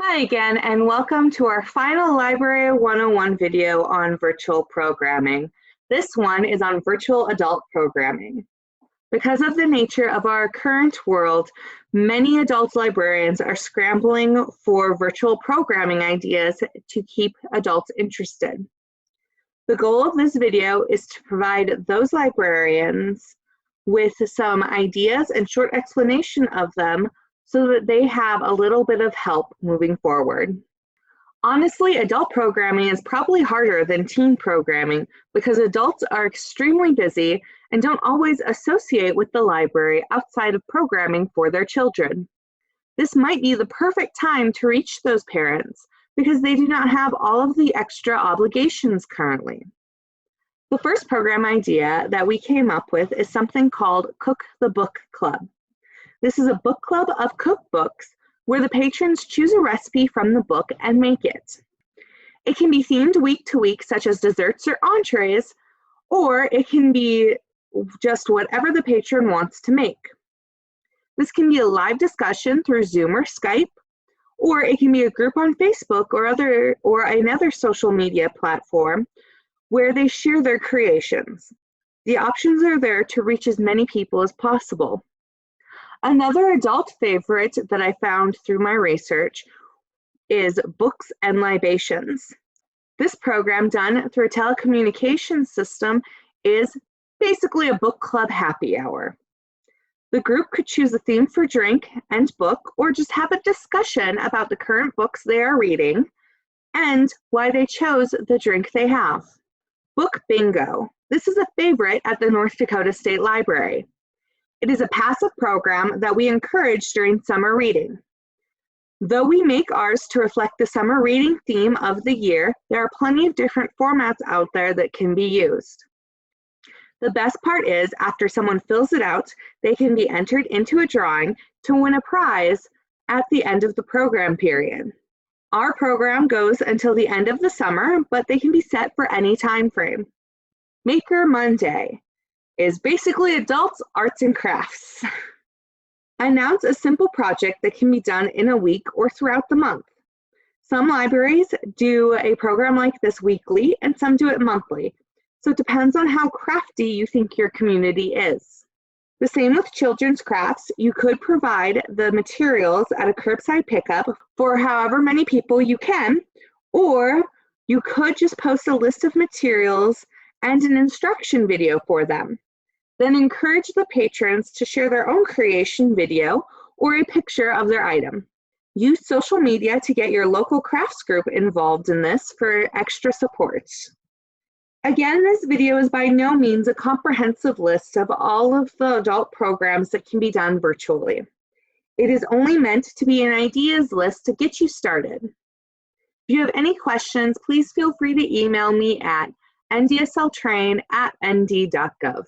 Hi again, and welcome to our final Library 101 video on virtual programming. This one is on virtual adult programming. Because of the nature of our current world, many adult librarians are scrambling for virtual programming ideas to keep adults interested. The goal of this video is to provide those librarians with some ideas and short explanation of them so that they have a little bit of help moving forward. Honestly, adult programming is probably harder than teen programming because adults are extremely busy and don't always associate with the library outside of programming for their children. This might be the perfect time to reach those parents because they do not have all of the extra obligations currently. The first program idea that we came up with is something called Cook the Book Club. This is a book club of cookbooks where the patrons choose a recipe from the book and make it. It can be themed week to week, such as desserts or entrees, or it can be just whatever the patron wants to make. This can be a live discussion through Zoom or Skype, or it can be a group on Facebook or another social media platform where they share their creations. The options are there to reach as many people as possible. Another adult favorite that I found through my research is Books and Libations. This program, done through a telecommunications system, is basically a book club happy hour. The group could choose a theme for drink and book, or just have a discussion about the current books they are reading and why they chose the drink they have. Book Bingo. This is a favorite at the North Dakota State Library. It is a passive program that we encourage during summer reading. Though we make ours to reflect the summer reading theme of the year, there are plenty of different formats out there that can be used. The best part is, after someone fills it out, they can be entered into a drawing to win a prize at the end of the program period. Our program goes until the end of the summer, but they can be set for any time frame. Maker Monday is basically adults' arts and crafts. Announce a simple project that can be done in a week or throughout the month. Some libraries do a program like this weekly and some do it monthly, so it depends on how crafty you think your community is. The same with children's crafts. You could provide the materials at a curbside pickup for however many people you can, or you could just post a list of materials and an instruction video for them. Then encourage the patrons to share their own creation video or a picture of their item. Use social media to get your local crafts group involved in this for extra support. Again, this video is by no means a comprehensive list of all of the adult programs that can be done virtually. It is only meant to be an ideas list to get you started. If you have any questions, please feel free to email me at ndsltrain@nd.gov.